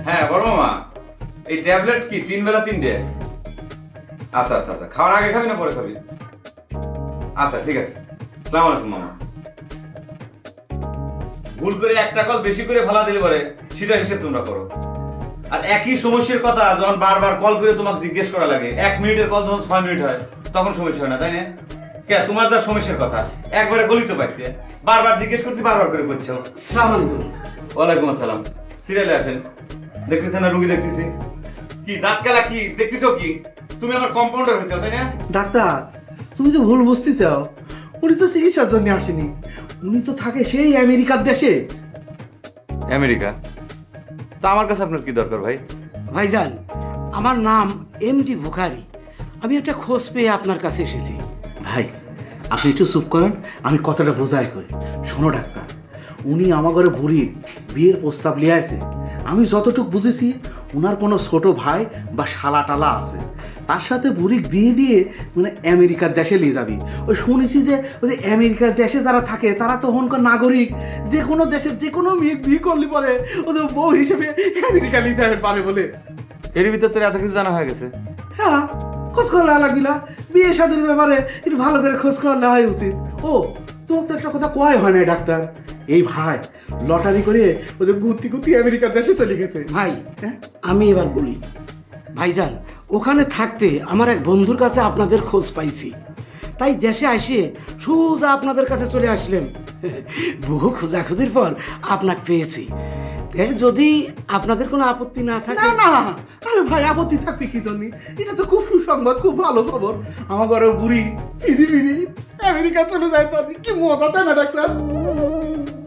হ্যাঁ বড় মামা, এই ট্যাবলেট কি 3 বেলা 3টে? আচ্ছা আচ্ছা আচ্ছা, খাওয়ার আগে খাবি না পরে খাবি? আচ্ছা ঠিক আছে। আসসালামু আলাইকুম মামা। ভুল করে একটা কল বেশি করে ফালা দিলে পরে সেটা হিসেব তোমরা করো। আর একই সমস্যার কথা যখন বারবার কল করে তোমাকে জিজ্ঞেস করা লাগে, 1 মিনিটের কল যখন 6 মিনিট হয় তখন সমস্যা হয় না, তাই না? কে তোমার যা সমস্যার কথা একবারে বলি তো পারতে, বারবার জিজ্ঞেস করছি বারবার করে করছো। আসসালামু আলাইকুম। ওয়ালাইকুম আসসালাম। সিরিয়ালে আসেন, দেখতেছেন না রুগী দেখতেছি। কি দাঁত কালা কি দেখতেছো? কি তুমি আমার কম্পাউন্ডার হয়েছো তাই না? ডাক্তার, তুমি তো ভুল বুঝতে চাও। উনি তো চিকিৎসার জন্য আসেনি, উনি তো থাকে সেই আমেরিকার দেশে। আমেরিকা? তা আমার কাছে আপনার কি দরকার ভাই? ভাইজান, আমার নাম এমডি বুখারি। আমি একটা খোঁজ পেয়ে আপনার কাছে এসেছি। ভাই আপনি একটু চুপ করেন, আমি কথাটা বোঝাই করি। শোনো ডাক্তার, উনি আমার ঘরে বুড়ির বিয়ের প্রস্তাব নিয়ে আসে। আমি যতটুকু বুঝেছি ওনার কোনো ছোট ভাই বা শালা টালা আছে, তার সাথে বুড়ির বিয়ে দিয়ে মানে আমেরিকার দেশে নিয়ে যাবি। ওই শুনেছি যে ওই যে আমেরিকার দেশে যারা থাকে তারা তো ওখানকার নাগরিক, যে কোনো দেশের যে কোনো মেয়ে বিয়ে করলে পরে ওদের বউ হিসেবে আমেরিকা নিয়ে যাবে পারে বলে। এর ভিতর তোর এত কিছু জানা হয়ে গেছে? হ্যাঁ, খোঁজ করলে লাগিলা বিয়ে শাদীর ব্যাপারে একটু ভালো করে খোঁজ করলে হয় উচিত। ও তোমার তো একটা কথা কয় হয় না ডাক্তার, এই ভাই লটারি করে ওদের গুতি গুতি আমেরিকার দেশে চলে গেছে। ভাই আমি এবার বলি, ভাইজান ওখানে থাকতে আমার এক বন্ধুর কাছে আপনাদের খোঁজ পাইছি, তাই দেশে আসে সোজা আপনাদের কাছে চলে আসলেন। বহু খোঁজাখুঁজির পর আপনাকে পেয়েছি। যদি আপনাদের কোনো আপত্তি না থাকে। না না, আরে ভাই আপত্তি থাকবে কি জন্য? এটা তো খুব সুসংবাদ, খুব ভালো খবর। আমার ঘরে বুড়ি ফিরি ফিরি আমেরিকা চলে যায় পারবি, কি মজা, তাই না ডাক্তার?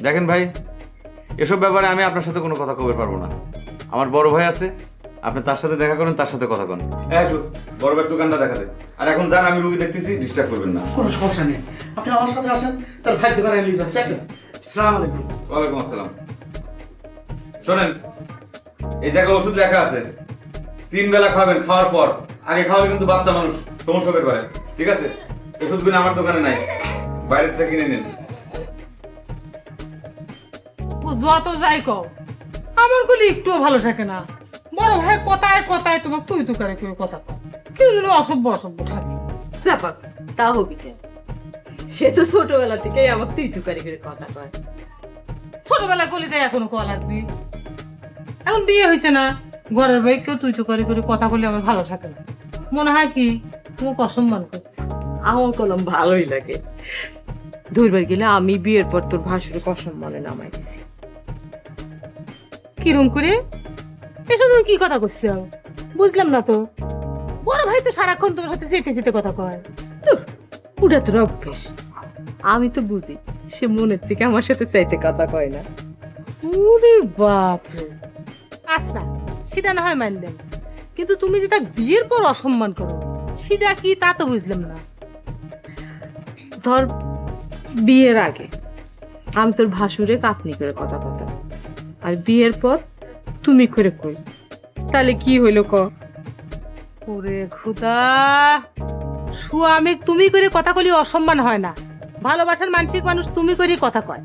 দেখেন ভাই, এসব ব্যাপারে আমি আপনার সাথে কোনো কথা কবে পারবো না। আমার বড় ভাই আছে, আপনি তার সাথে দেখা করেন, তার সাথে কথা করেন। বড় ভাইয়ের দোকানটা দেখা দেয়। আর এখন যান, আমি রুগী দেখতেছি, ডিস্টার্ব করবেন না। কোনো সমস্যা নেই, আপনি আমার সাথে আসেন, তার ভাই দোকানে নিয়ে যাচ্ছে। আসেন। আসসালামু আলাইকুম। ওয়ালাইকুম আসসালাম। শোনেন, এই জায়গায় ওষুধ লেখা আছে, 3 বেলা খাবেন। খাওয়ার পর আগে খাওয়ালে কিন্তু বাচ্চা মানুষ সমস্যা হতে পারে, ঠিক আছে? ওষুধগুলো আমার দোকানে নাই, বাইরে থেকে কিনে নিন। যত যাই কও, আমার গুলি একটুও ভালো থাকে না। বড় ভাই কথায় কথায় তোমাকে তুই তুই করে কেউ কথা কয়, কেউ যেন অসভ্য অসভ্য থাকে। চাপাক তা হবি কেন? সে তো ছোটবেলা থেকেই আমাকে তুই তুই করে কথা কয়। ছোটবেলায় গলি দেয় এখনো কল লাগবি? এখন বিয়ে হয়েছে না, ঘরের বই কেউ তুই তুই করে কথা বলে আমার ভালো থাকে না। মনে হয় কি তোমাকে অসম্মান করতেছে। আমার কলম ভালোই লাগে। ধরবার গেলে আমি বিয়ের পর তোর ভাসুরে অসম্মানে নামাই দিছি। কিরম করে এসব তুমি কি কথা করছো? বুঝলাম না তো। বড় ভাই তো সারাক্ষণ তোমার সাথে চেতে চেতে কথা কয়। ওটা তোর অভ্যেস। আমি তো বুঝি সে মনের থেকে আমার সাথে চাইতে কথা কয় না। ওরে বাপ রে। আচ্ছা সেটা না হয় মানলাম, কিন্তু তুমি যে তাকে বিয়ের পর অসম্মান করো সেটা কি তা তো বুঝলাম না। ধর বিয়ের আগে আমি তোর ভাসুরে কাতনি করে কথা কথা, আর বিয়ের পর তুমি করে কই, তাহলে কি হইল ক? ওরে খুদা, স্বামী তুমি করে কথা কলি অসম্মান হয় না। ভালোবাসার মানসিক মানুষ তুমি করে কথা কয়।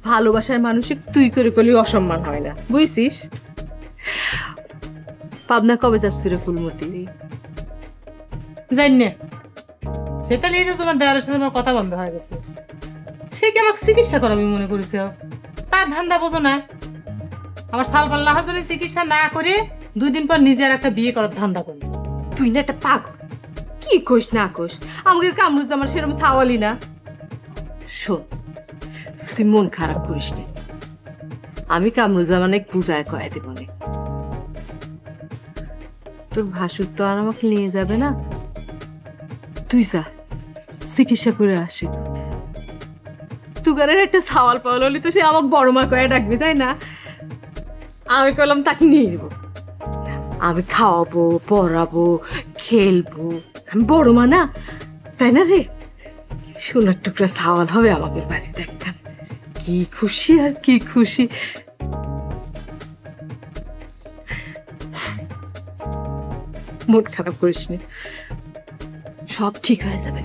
ভালোবাসার মানুষে তুই করে কলি অসম্মান হয় না, বুঝছিস? পাবনা কবে যাচ্ছি রে ফুলমতি? জানি না, সেটা নিয়ে তো তোমার দেওয়ারের সাথে আমার কথা বন্ধ হয়ে গেছে। সে কি আমাকে চিকিৎসা করাবি মনে করেছে? তার ধান্দা বোঝো না। আমার সালপাল্লা হাজারে চিকিৎসা না করে 2 দিন পর নিজের একটা বিয়ে করার ধান্দা করি। তুই না একটা পাগল, কি কোষ না কোষ। আমাকে কামরুজ্জামান সেরকম সাওয়ালি না। শোন, তুই মন খারাপ করিস না, আমি কামরুজ্জামানে বুঝায় কয়ে দেব না। তোর ভাসুর তো আর আমাকে নিয়ে যাবে না, তুই যা চিকিৎসা করে আসি। তুগারের একটা সাওয়াল পাওয়াল হলি তো সে আমাকে বড় মা কয়ে ডাকবি, তাই না? আমি কইলাম তাকে নিয়ে নেবো, আমি খাওয়াবো, পড়াবো, খেলবো। আমি বড় মা না, তাই না রে? সোনার টুকরা সাওয়াল হবে আমাদের বাড়িতে একটা। কি খুশি আর কি খুশি। মন খারাপ করিস না, সব ঠিক হয়ে যাবে।